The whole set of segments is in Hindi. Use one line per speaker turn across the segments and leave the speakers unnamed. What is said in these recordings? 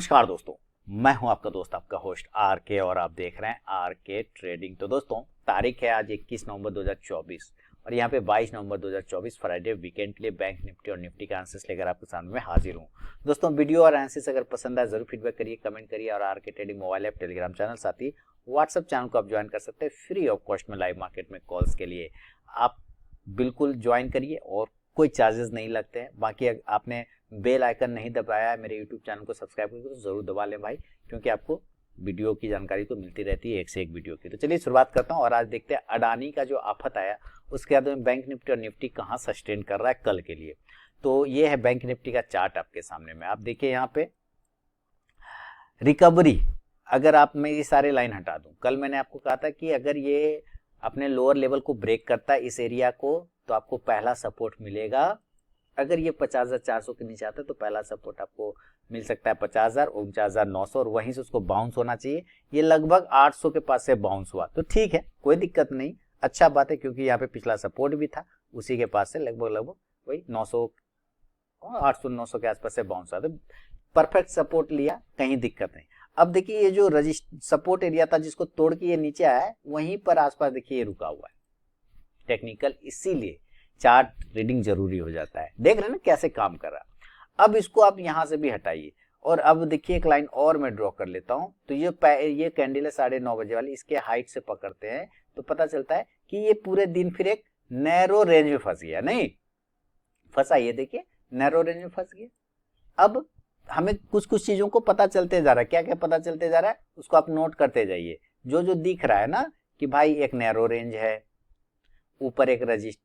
नमस्कार दोस्तों, मैं हूं आपका दोस्त आपका होस्ट आर के और आप देख रहे हैं आर के ट्रेडिंग। तो दोस्तों तारीख है आज 21 नवंबर 2024 और यहाँ पे 22 नवंबर 2024 फ्राइडे वीकेंड के लिए बैंक निफ्टी और निफ्टी का आंसर्स लेकर आपके सामने में हाजिर हूँ। दोस्तों वीडियो और आंसर्स अगर पसंद आए जरूर फीडबैक करिए, कमेंट करिए और आर के trading mobile app, Telegram channel, साथ ही व्हाट्सएप चैनल को आप ज्वाइन कर सकते हैं फ्री ऑफ कॉस्ट में लाइव मार्केट में कॉल्स के लिए। आप बिल्कुल ज्वाइन करिए और कोई चार्जेस नहीं लगते हैं। बाकी आपने बेल आइकन नहीं दबाया है मेरे यूट्यूब चैनल को सब्सक्राइब करके तो जरूर दबा लें भाई, क्योंकि आपको वीडियो की जानकारी तो मिलती रहती है एक से एक वीडियो की। तो चलिए शुरुआत करता हूँ और आज देखते हैं अडानी का जो आफत आया उसके बाद में बैंक निफ्टी और निफ्टी कहाँ सस्टेन कर रहा है कल के लिए। तो ये है बैंक निफ्टी का चार्ट आपके सामने में। आप देखिए यहाँ पे रिकवरी, अगर आप मैं ये सारे लाइन हटा दूं, कल मैंने आपको कहा था कि अगर ये अपने लोअर लेवल को ब्रेक करता है इस एरिया को तो आपको पहला सपोर्ट मिलेगा। अगर ये 50,400 के नीचे आता है तो पहला सपोर्ट आपको मिल सकता है 50,000, 49,900 और वहीं से उसको बाउंस होना चाहिए। ये लगभग 800 के पास से बाउंस हुआ तो ठीक है, कोई दिक्कत नहीं, अच्छा बात है, क्योंकि यहाँ पे पिछला सपोर्ट भी था उसी के पास से लगभग वही 900 800-900 के आसपास से बाउंस हुआ, तो परफेक्ट सपोर्ट लिया, कहीं दिक्कत नहीं। अब देखिए ये जो सपोर्ट एरिया था जिसको तोड़ के ये नीचे आया है वहीं पर आसपास देखिए ये रुका हुआ है टेक्निकल, इसीलिए चार्ट रीडिंग जरूरी हो जाता है। देख रहे हैं ना कैसे काम कर रहा है। अब इसको आप यहां से भी हटाइए और अब देखिए एक लाइन और मैं ड्रॉ कर लेता हूं। तो ये कैंडल है 9:30 बजे वाली, इसके हाइट से पकड़ते हैं तो पता चलता है कि ये पूरे दिन फिर एक नैरो रेंज में फंस गया, नहीं फंसा, ये देखिए नैरो रेंज में फंस गया। अब हमें कुछ कुछ चीजों को पता चलते जा रहा है, क्या क्या पता चलते जा रहा है उसको आप नोट करते जाइए। जो जो दिख रहा है ना कि भाई एक नैरो रेंज है, ऊपर एक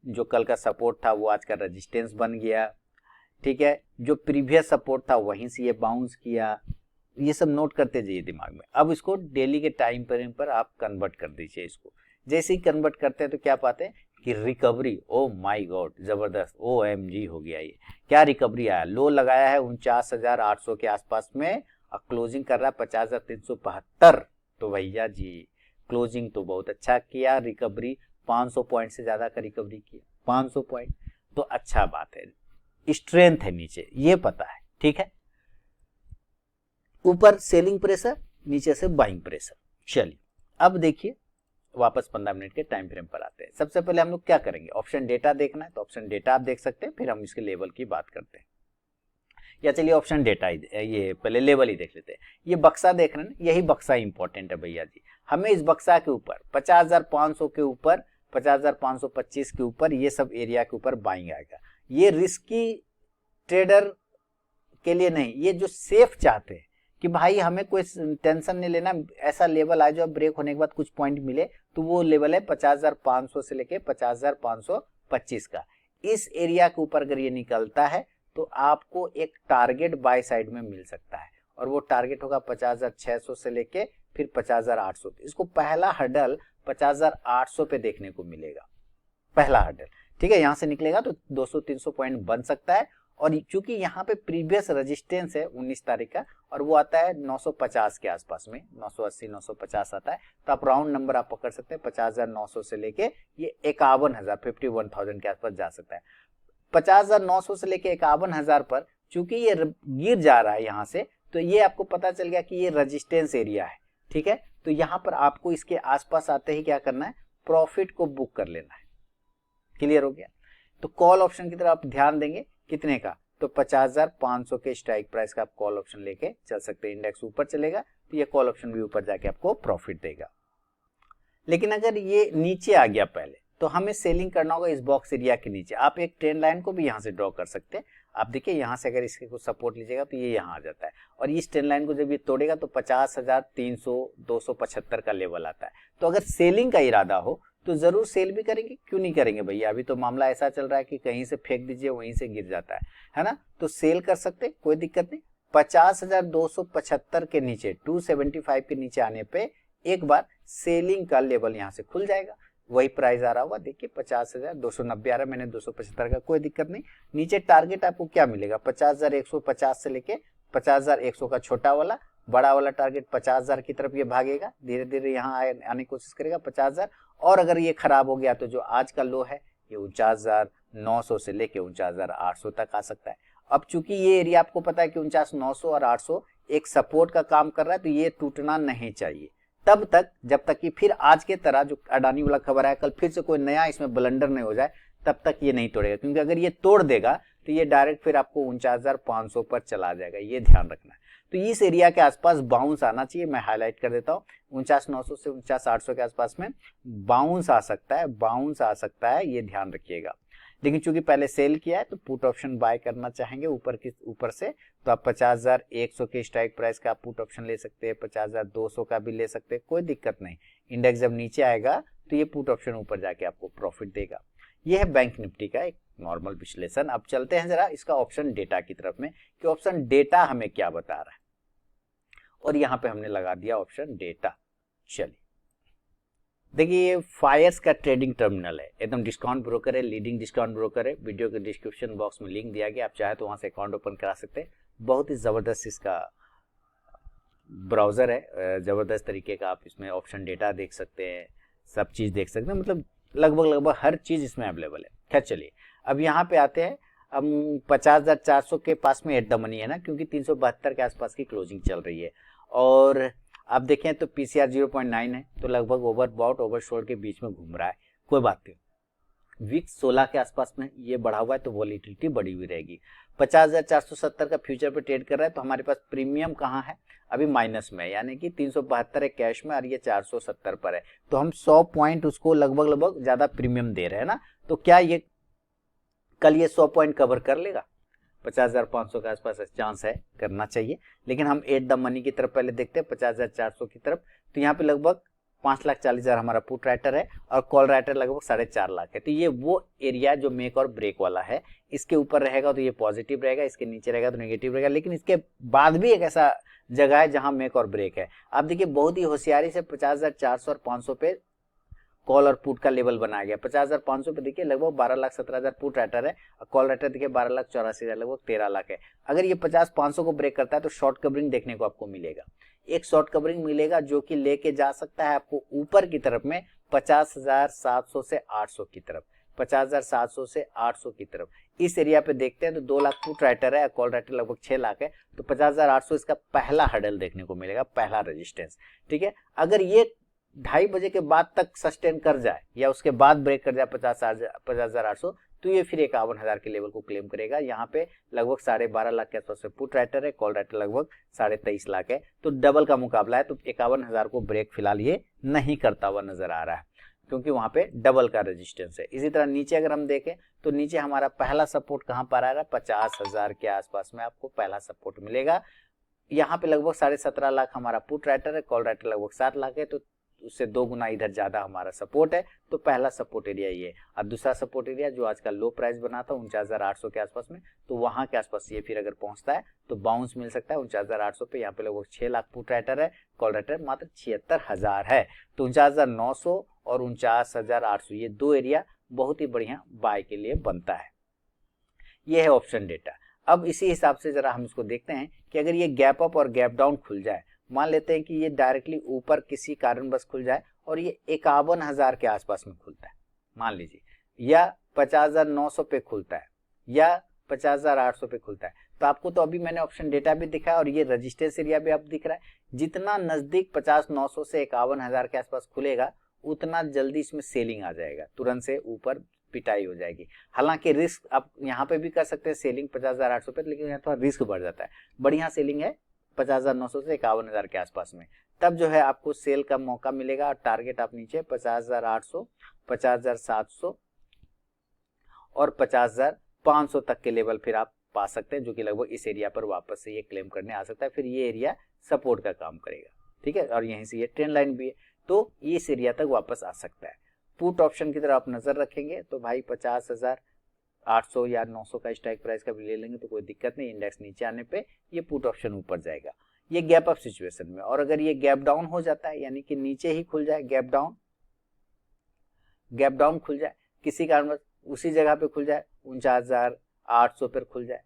जो कल का सपोर्ट था वो आज का रेजिस्टेंस बन गया, ठीक है, जो प्रीवियस सपोर्ट था वहीं से ये बाउंस किया, ये सब नोट करते जाइए दिमाग में। अब इसको डेली के टाइम फ्रेम पर आप कन्वर्ट कर दीजिए। इसको जैसे ही कन्वर्ट करते हैं तो क्या पाते हैं कि रिकवरी, ओ माय गॉड जबरदस्त, OMG हो गया। ये क्या रिकवरी आया, लो लगाया है 49,800 के आसपास में और क्लोजिंग कर रहा है 50,372। तो भैया जी क्लोजिंग तो बहुत अच्छा किया, रिकवरी 500 पॉइंट से ज्यादा का रिकवरी किया, 500 पॉइंट तो अच्छा बात है, स्ट्रेंथ है नीचे ये पता है, ठीक है। ऊपर सेलिंग प्रेशर, नीचे से बाइंग प्रेशर। चलिए अब देखिए वापस 15 मिनट के टाइम फ्रेम पर आते हैं। सबसे पहले हम लोग क्या करेंगे, ऑप्शन डेटा देखना है तो ऑप्शन डेटा आप देख सकते हैं, फिर हम इसके लेवल की बात करते हैं। या चलिए ऑप्शन डेटा ये पहले लेवल ही देख लेते हैं। ये बक्सा देख रहे हैं, यही बक्सा इंपॉर्टेंट है भैया जी। हमें इस बक्सा के ऊपर 50,500 के ऊपर, 50,525 के ऊपर, ये सब एरिया के ऊपर बाइंग आएगा। ये रिस्की ट्रेडर के लिए नहीं, ये जो सेफ चाहते हैं कि भाई हमें कोई टेंशन नहीं लेना, ऐसा लेवल आए जो ब्रेक होने के बाद कुछ पॉइंट मिले, तो वो लेवल है 50,500 से लेके 50,525 का। इस एरिया के ऊपर अगर ये निकलता है तो आपको एक टारगेट बाय साइड में मिल सकता है और वो टारगेट होगा 50,600 से लेके फिर 50,800। इसको पहला हर्डल 50,800 पे देखने को मिलेगा, पहला हर्डल, ठीक है। यहां से निकलेगा तो 200-300 पॉइंट बन सकता है। और चूंकि यहाँ पे प्रीवियस रेजिस्टेंस है 19 तारीख का और वो आता है 950 के आसपास में, 980-950 आता है, तो आप राउंड नंबर आप पकड़ सकते हैं 50,900 से लेके ये 51,000 51,000 के आसपास जा सकता है। 50,900 से लेके 51,000 पर चूंकि ये गिर जा रहा है यहाँ से, तो ये आपको पता चल गया कि ये रेजिस्टेंस एरिया है, ठीक है। तो यहाँ पर आपको इसके आसपास आते ही क्या करना है, प्रॉफिट को बुक कर लेना है। क्लियर हो गया। तो कॉल ऑप्शन की तरफ आप ध्यान देंगे, कितने का, तो 50,500 के स्ट्राइक प्राइस का आप कॉल ऑप्शन लेके चल सकते हैं। इंडेक्स ऊपर चलेगा तो ये कॉल ऑप्शन भी ऊपर जाके आपको प्रॉफिट देगा। लेकिन अगर ये नीचे आ गया पहले तो हमें सेलिंग करना होगा इस बॉक्स एरिया के नीचे। आप एक ट्रेंड लाइन को भी यहाँ से ड्रॉ कर सकते हैं। आप देखिए यहाँ से अगर इसके कुछ सपोर्ट लीजिएगा तो ये यहाँ आ जाता है और इस ट्रेंड लाइन को जब ये तोड़ेगा तो 50,300 275 का लेवल आता है। तो अगर सेलिंग का इरादा हो तो जरूर सेल भी करेंगे, क्यों नहीं करेंगे भैया। अभी तो मामला ऐसा चल रहा है कि कहीं से फेंक दीजिए वहीं से गिर जाता है ना, तो सेल कर सकते, कोई दिक्कत नहीं। 50,275 के नीचे 275 के नीचे आने पे एक बार सेलिंग का लेवल यहाँ से खुल जाएगा, वही प्राइस आ रहा होगा, देखिए 50,290 आ रहा है, मैंने 275 का, कोई दिक्कत नहीं। नीचे टारगेट आपको क्या मिलेगा, 50,150 से लेके 50,100 का छोटा वाला, बड़ा वाला टारगेट 50,000 की तरफ ये भागेगा, धीरे धीरे यहाँ आने की कोशिश करेगा 50,000। और अगर ये खराब हो गया तो जो आज का लो है ये 49,900 से लेके 49,800 तक आ सकता है। अब चूंकि ये एरिया आपको पता है कि 49,900 और 800 एक सपोर्ट का काम कर रहा है, तो ये टूटना नहीं चाहिए तब तक, जब तक कि फिर आज के तरह जो अडानी वाला खबर आया कल फिर से कोई नया इसमें ब्लंडर नहीं हो जाए, तब तक ये नहीं तोड़ेगा। क्योंकि अगर ये तोड़ देगा तो ये डायरेक्ट फिर आपको 49,500 पर चला जाएगा, ये ध्यान रखना है। तो इस एरिया के आसपास बाउंस आना चाहिए, मैं हाईलाइट कर देता हूँ। 49,900 से 49,800 के आसपास में बाउंस आ सकता है, बाउंस आ सकता है, ये ध्यान रखिएगा। लेकिन चूंकि पहले सेल किया है तो पुट ऑप्शन बाय करना चाहेंगे ऊपर से, तो आप 50,100 के स्ट्राइक प्राइस का पुट ऑप्शन ले सकते हैं, 50,200 का भी ले सकते हैं, कोई दिक्कत नहीं। इंडेक्स जब नीचे आएगा तो ये पुट ऑप्शन ऊपर जाके आपको प्रॉफिट देगा। ये है बैंक निफ्टी का एक नॉर्मल विश्लेषण। अब चलते हैं जरा इसका ऑप्शन डेटा की तरफ में कि ऑप्शन डेटा हमें क्या बता रहा है, और यहाँ पे हमने लगा दिया ऑप्शन डेटा। चलिए देखिए, ये फायर्स का ट्रेडिंग टर्मिनल है, एकदम डिस्काउंट ब्रोकर है, लीडिंग डिस्काउंट ब्रोकर है। वीडियो के डिस्क्रिप्शन बॉक्स में लिंक दिया गया, आप चाहे तो वहां से अकाउंट ओपन करा सकते हैं। बहुत ही जबरदस्त इसका ब्राउजर है, जबरदस्त तरीके का। आप इसमें ऑप्शन डेटा देख सकते हैं, सब चीज देख सकते हैं, मतलब लगभग हर चीज इसमें अवेलेबल है। खैर चलिए, अब यहाँ पे आते हैं। हम 50,400 के पास में एट द मनी है ना, क्योंकि 372 के आसपास की क्लोजिंग चल रही है। और आप देखें तो पीसीआर 0.9 है, तो लगभग ओवरबॉट ओवरशोल्ड के बीच में घूम रहा है, कोई बात नहीं। विक्स 16 के आसपास में ये बढ़ा हुआ है, तो वॉलीटिलिटी बढ़ी हुई रहेगी। 50,470 का फ्यूचर पे ट्रेड कर रहा है, तो हमारे पास प्रीमियम कहाँ है, अभी माइनस में, यानी कि 372 है कैश में और ये 470 पर है, तो हम 100 पॉइंट उसको लगभग ज्यादा प्रीमियम दे रहे हैं ना। तो क्या ये कल ये 100 पॉइंट कवर कर लेगा? 50,500 के आसपास चांस है, करना चाहिए। लेकिन हम एट द मनी की तरफ पहले देखते हैं, 50,400 की तरफ। तो यहाँ पे लगभग 5,40,000 हमारा पुट राइटर है और कॉल राइटर लगभग 4.5 लाख है। तो ये वो एरिया जो मेक और ब्रेक वाला है, इसके ऊपर रहेगा तो ये पॉजिटिव रहेगा, इसके नीचे रहेगा तो नेगेटिव रहेगा। लेकिन इसके बाद भी एक ऐसा जगह है जहां मेक और ब्रेक है। आप देखिए बहुत ही होशियारी से 50,400 और 500 पे कॉल और पुट का लेवल बनाया गया। 50,500 पे देखिए लगभग 12,17,000 पुट राइटर है और कॉल राइटर देखिए 12,84,000, लगभग 13 लाख है। अगर ये 50,500 को ब्रेक करता है तो शॉर्ट कवरिंग देखने को आपको मिलेगा, एक शॉर्ट कवरिंग मिलेगा जो कि लेके जा सकता है आपको ऊपर की तरफ में 50,700 से 800 की तरफ, 50,700 से 800 की तरफ। इस एरिया पे देखते हैं तो 2 लाख पुट राइटर है, कॉल राइटर लगभग 6 लाख है, तो 50,800 इसका पहला हर्डल देखने को मिलेगा, पहला रेजिस्टेंस। ठीक है, अगर ये 2:30 बजे के बाद तक सस्टेन कर जाए या उसके बाद ब्रेक कर जाए 50,800, तो ये फिर 51,000 के लेवल को क्लेम करेगा। यहाँ पे लगभग 12.5 लाख के आसपास पुट राइटर है, कॉल राइटर लगभग 23.5 लाख है, तो डबल का मुकाबला है। तो 51,000 को ब्रेक फिलहाल ये नहीं करता हुआ नजर आ रहा है, क्योंकि वहां पे डबल का रेजिस्टेंस है। इसी तरह नीचे अगर हम देखें तो नीचे हमारा पहला सपोर्ट कहां पर आ रहा है, 50,000 के आसपास में आपको पहला सपोर्ट मिलेगा। यहाँ पे लगभग 17.5 लाख हमारा पुट राइटर है, कॉल राइटर लगभग 7 लाख है, तो उससे 2 गुना इधर ज्यादा हमारा सपोर्ट है। तो पहला सपोर्ट एरिया ये। अब दूसरा सपोर्ट एरिया जो आज का लो प्राइस बना था 49,800 के आसपास में, तो वहां के आसपास ये फिर अगर पहुंचता है तो बाउंस मिल सकता है 49,800 पे। यहाँ पे लगभग 6 लाख पुट राइटर है, कॉल राइटर मात्र 76,000 है, तो 49,900 और 49,800 ये 2 एरिया बहुत ही बढ़िया बाय के लिए बनता है। ये है ऑप्शन डेटा। अब इसी हिसाब से जरा हम इसको देखते हैं कि अगर ये गैप अप और गैप डाउन खुल जाए, मान लेते हैं कि ये डायरेक्टली ऊपर किसी कारणवश खुल जाए और ये 51,000 के आसपास में खुलता है मान लीजिए, या 50,900 पे खुलता है या 50,800 पे खुलता है, तो आपको तो अभी मैंने ऑप्शन डेटा भी दिखाया और ये रेजिस्टेंस एरिया भी आप दिख रहा है। जितना नजदीक 50,900 से 51,000 के आसपास खुलेगा उतना जल्दी इसमें सेलिंग आ जाएगा, तुरंत से ऊपर पिटाई हो जाएगी। हालांकि रिस्क आप यहाँ पे भी कर सकते हैं सेलिंग 50,800 पे, लेकिन यहाँ थोड़ा रिस्क बढ़ जाता है। बढ़िया सेलिंग है 50,900 से 51,000 के आसपास में, तब जो है आपको सेल का मौका मिलेगा। और टारगेट आप नीचे 50,800, 50,700 और 50,500 तक के लेवल फिर आप पा सकते हैं, जो कि लगभग इस एरिया पर वापस से ये क्लेम करने आ सकता है। फिर ये एरिया सपोर्ट का काम करेगा, ठीक है, और यहीं से ये ट्रेंड लाइन भी है, तो इस एरिया तक वापस आ सकता है। पुट ऑप्शन की तरफ आप नजर रखेंगे तो भाई 50,800 या 900 का स्ट्राइक प्राइस का भी ले लेंगे तो कोई दिक्कत नहीं। इंडेक्स नीचे आने पे ये पुट ऑप्शन ऊपर जाएगा, ये गैप अप सिचुएशन में। और अगर ये गैप डाउन हो जाता है, यानी कि नीचे ही खुल जाए, गैप डाउन खुल जाए किसी कारण उसी जगह पे खुल जाए, 49,800 पर खुल जाए,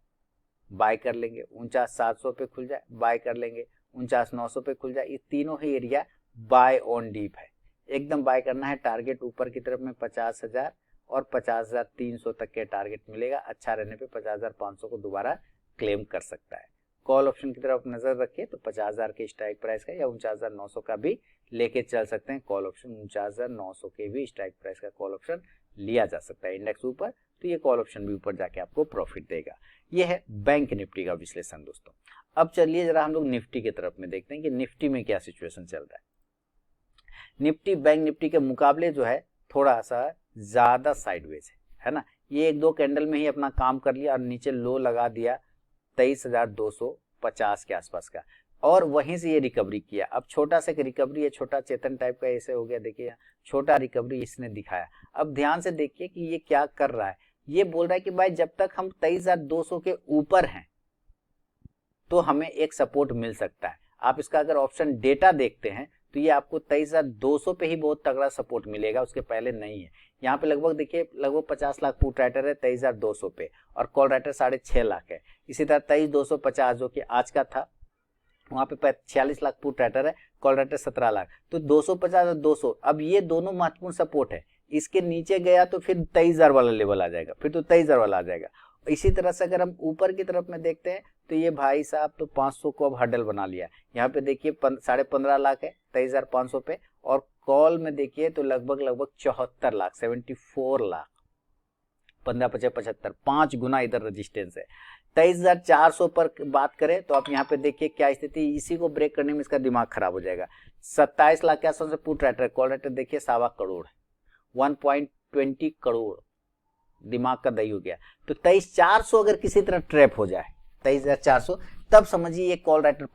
बाय कर लेंगे। 49,700 पे खुल जाए, बाय कर लेंगे। 49,900 पे खुल जाए, ये तीनों ही एरिया बाय ऑन डीप है, एकदम बाय करना है। टारगेट ऊपर की तरफ में 50,000 और 50,300 तक के टारगेट मिलेगा। अच्छा रहने पे 50,500 को दोबारा क्लेम कर सकता है, कॉल ऑप्शन की तरफ नजर रखिए तो 50,000 के स्ट्राइक प्राइस का या 49,900 का भी लेके चल सकते हैं कॉल ऑप्शन। 49,900 के भी स्ट्राइक प्राइस का कॉल ऑप्शन लिया जा सकता है इंडेक्स ऊपर, तो ये कॉल ऑप्शन भी ऊपर जाके आपको प्रॉफिट देगा। ये है बैंक निफ्टी का विश्लेषण दोस्तों। अब चलिए जरा हम लोग निफ्टी की तरफ में देखते हैं कि निफ्टी में क्या सिचुएशन चल रहा है। निफ्टी बैंक निफ्टी के मुकाबले जो है थोड़ा सा ज्यादा साइडवेज है ना। ये एक दो कैंडल में ही अपना काम कर लिया और नीचे लो लगा दिया 23,250 के आसपास का, और वहीं से ये रिकवरी किया। अब छोटा सा रिकवरी है, छोटा चेतन टाइप का ऐसे हो गया, देखिए छोटा रिकवरी इसने दिखाया। अब ध्यान से देखिए कि ये क्या कर रहा है। ये बोल रहा है कि भाई जब तक हम 23,200 के ऊपर हैं तो हमें एक सपोर्ट मिल सकता है। आप इसका अगर ऑप्शन डेटा देखते हैं तो ये आपको 23,200 पे ही बहुत तगड़ा सपोर्ट मिलेगा, उसके पहले नहीं है। यहाँ पे लगभग देखिए लगभग 50 लाख पुट राइटर है 23,200 पे, और कॉल राइटर 6.5 लाख है। इसी तरह 23,250 जो कि आज का था, वहां पे 46 लाख पुट राइटर है, कॉल राइटर 17 लाख। तो 250 और 200, अब ये दोनों महत्वपूर्ण सपोर्ट है। इसके नीचे गया तो फिर 23,000 वाला लेवल आ जाएगा, फिर तो 23,000 वाला आ जाएगा। इसी तरह से अगर हम ऊपर की तरफ में देखते हैं तो ये भाई साहब तो 500 को अब हडल बना लिया। यहाँ पे देखिए 15.5 लाख है 23,500 पे, और कॉल में देखिए तो लगभग 74 लाख 74 लाख 15-75 5 गुना इधर रेजिस्टेंस है। 23,400 पर बात करें तो आप यहाँ पे देखिए क्या स्थिति, इसी को ब्रेक करने में इसका दिमाग खराब हो जाएगा। 27 लाख के आसपास से पुट राइटर, कॉल राइटर देखिए 1.25 करोड़ है, 1.20 करोड़, दिमाग का दही हो गया। तो 23,400 अगर किसी तरह ट्रैप हो जाए 23,400, तब समझिए ये कॉल राइटर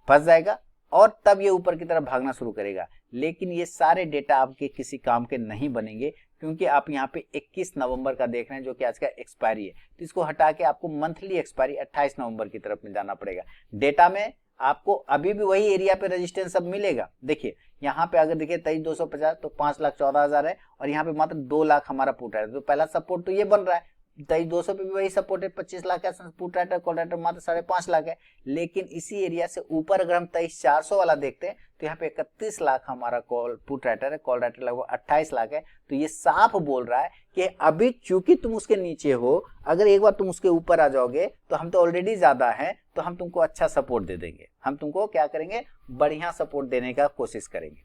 फंस जाएगा और तब ये ऊपर की तरफ भागना शुरू करेगा। लेकिन ये सारे डेटा आपके किसी काम के नहीं बनेंगे, क्योंकि आप यहाँ पे 21 नवंबर का देख रहे हैं जो कि आज का एक्सपायरी है। तो इसको हटा के आपको मंथली एक्सपायरी 28 नवंबर की तरफ में जाना पड़ेगा। डेटा में आपको अभी भी वही एरिया पे रेजिस्टेंस सब मिलेगा। देखिए यहाँ पे अगर देखिए 23,250 तो 5,14,000 है, और यहाँ पे मात्र 2 लाख हमारा पुट है। तो पहला सपोर्ट तो ये बन रहा है, 23,200 पे भी वही सपोर्ट है, 25 लाख का पुट राइटर, कॉल राइटर मात्र 5.5 लाख है। लेकिन इसी एरिया से ऊपर अगर हम 23,400 वाला देखते हैं तो यहाँ पे 31 लाख हमारा कॉल पुट राइटर है, कॉल राइटर लगभग 28 लाख है। तो ये साफ बोल रहा है कि अभी चूंकि तुम उसके नीचे हो, अगर एक बार तुम उसके ऊपर आ जाओगे तो हम तो ऑलरेडी ज्यादा हैं, तो हम तुमको अच्छा सपोर्ट दे देंगे। हम तुमको क्या करेंगे, बढ़िया सपोर्ट देने का कोशिश करेंगे।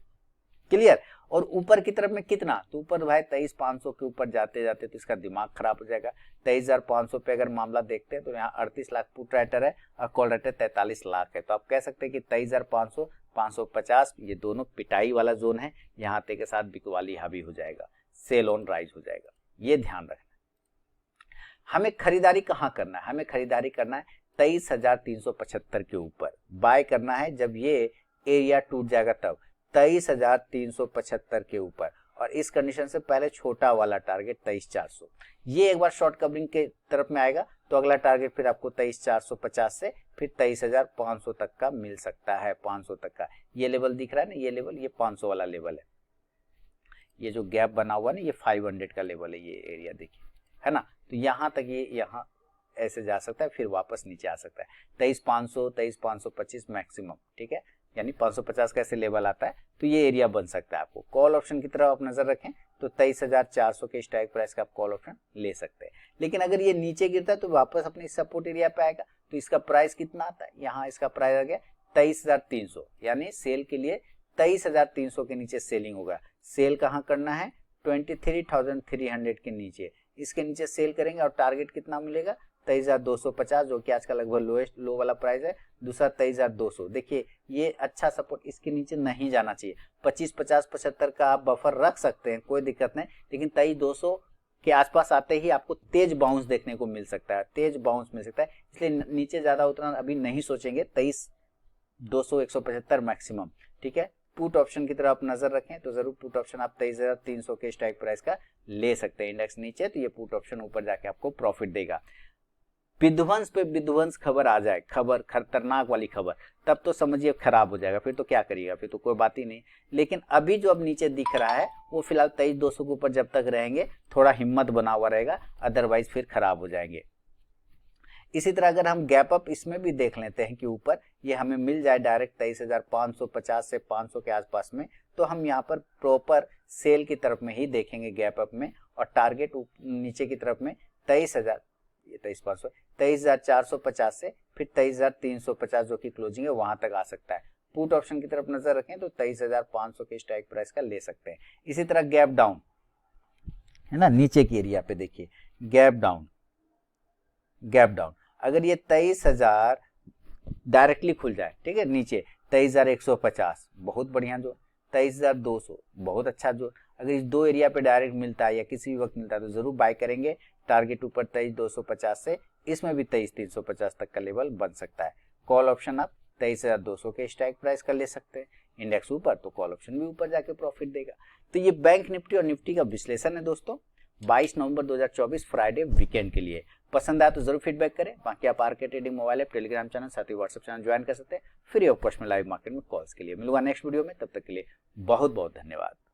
क्लियर। और ऊपर की तरफ में कितना, तो ऊपर भाई 23,500 के ऊपर जाते जाते तो इसका दिमाग खराब हो जाएगा। 23,500 पे अगर मामला देखते हैं तो यहाँ 38 लाख पुट राइटर है और कॉल राइटर 43 लाख है। तो आप कह सकते हैं कि 23,500 550 ये दोनों पिटाई वाला जोन है, यहाँ तक के साथ बिकवाली हावी हो जाएगा, सेल ऑन राइज हो जाएगा। ये ध्यान रखना। हमें खरीदारी कहाँ करना है, हमें खरीदारी करना है 23,375 के ऊपर बाय करना है। जब ये एरिया टूट जाएगा तब 23,375 के ऊपर, और इस कंडीशन से पहले छोटा वाला टारगेट 23,400। ये एक बार शॉर्ट कवरिंग के तरफ में आएगा तो अगला टारगेट फिर आपको 23,450 से फिर 23,500 तक का मिल सकता है, 500 तक का। ये लेवल दिख रहा है ना, ये लेवल, ये 500 वाला लेवल है। ये जो गैप बना हुआ ना, ये 500 का लेवल है, ये एरिया देखिए, है ना। तो यहाँ तक ये यहाँ ऐसे जा सकता है, फिर वापस नीचे आ सकता है। 23,500 23,525 मैक्सिमम, ठीक है, यानी 550 का ऐसे लेवल आता है। तो ये एरिया बन सकता है। आपको कॉल ऑप्शन की तरफ आप नजर रखें तो 23,400 के स्ट्राइक प्राइस का आप कॉल ऑप्शन ले सकते हैं। लेकिन अगर ये नीचे गिरता है तो वापस अपने सपोर्ट एरिया पे आएगा। तो इसका प्राइस कितना आता है, यहाँ इसका प्राइस आ गया 23,300, यानी सेल के लिए 23,300 के नीचे सेलिंग होगा। सेल कहाँ करना है, 23,300 के नीचे, इसके नीचे सेल करेंगे और टारगेट कितना मिलेगा 23,250, जो कि आज का लगभग लोएस्ट लो वाला प्राइस है। दूसरा 23,200, देखिए ये अच्छा सपोर्ट, इसके नीचे नहीं जाना चाहिए। 25, 50, 75 का आप बफर रख सकते हैं, कोई दिक्कत नहीं, लेकिन 23,200 के आसपास आते ही आपको तेज बाउंस देखने को मिल सकता है, तेज बाउंस मिल सकता है। इसलिए नीचे ज्यादा उतना अभी नहीं सोचेंगे, 23,200 175 मैक्सिमम, ठीक है। पुट ऑप्शन की तरफ आप नजर रखें तो जरूर पुट ऑप्शन आप 23,300 के स्ट्राइक प्राइस का ले सकते हैं। इंडेक्स नीचे तो ये पुट ऑप्शन ऊपर जाके आपको प्रॉफिट देगा। विध्वंस पे विध्वंस खबर आ जाए, खबर खतरनाक वाली खबर, तब तो समझिए खराब हो जाएगा, फिर तो क्या करिएगा, फिर तो कोई बात ही नहीं। लेकिन अभी जो अब नीचे दिख रहा है वो फिलहाल 23,200 के ऊपर जब तक रहेंगे थोड़ा हिम्मत बना हुआ रहेगा, अदरवाइज फिर खराब हो जाएंगे। इसी तरह अगर हम गैप अप इसमें भी देख लेते हैं कि ऊपर ये हमें मिल जाए डायरेक्ट 23,550 से 500 के आसपास में, तो हम यहाँ पर प्रॉपर सेल की तरफ में ही देखेंगे गैप अप में, और टारगेट नीचे की तरफ में 23,500 23,450 से फिर 23,350 जो कि क्लोजिंग है वहां तक आ सकता है। पुट ऑप्शन की तरफ नजर रखें तो 23,500 के स्ट्राइक प्राइस का ले सकते हैं। इसी तरह गैप डाउन है ना, नीचे की एरिया पे देखिए गैप डाउन अगर ये 23,000 डायरेक्टली खुल जाए, ठीक है, नीचे 23,150 बहुत बढ़िया जोन, 23,200 बहुत अच्छा जोन, अगर इस दो एरिया पे डायरेक्ट मिलता है या किसी भी वक्त मिलता है तो जरूर बाय करेंगे। टारगेट ऊपर 23,250 से, इसमें भी 23,350 तक का लेवल बन सकता है। कॉल ऑप्शन आप 23,200 के स्ट्राइक प्राइस का ले सकते हैं। इंडेक्स ऊपर तो कॉल ऑप्शन भी ऊपर जाके प्रॉफिट देगा। तो ये बैंक निफ्टी और निफ्टी का विश्लेषण है दोस्तों 22 नवंबर 2024 फ्राइडे वीकेंड के लिए। पसंद आया तो जरूर फीडबैक करें। बाकी आप RK trading mobile app, Telegram channel, साथ ही व्हाट्सएप चैनल ज्वाइन कर सकते हैं फ्री ऑफ कॉस्ट में लाइव मार्केट में कॉल्स के लिए। मिलूंगा नेक्स्ट वीडियो में, तब तक के लिए बहुत बहुत धन्यवाद।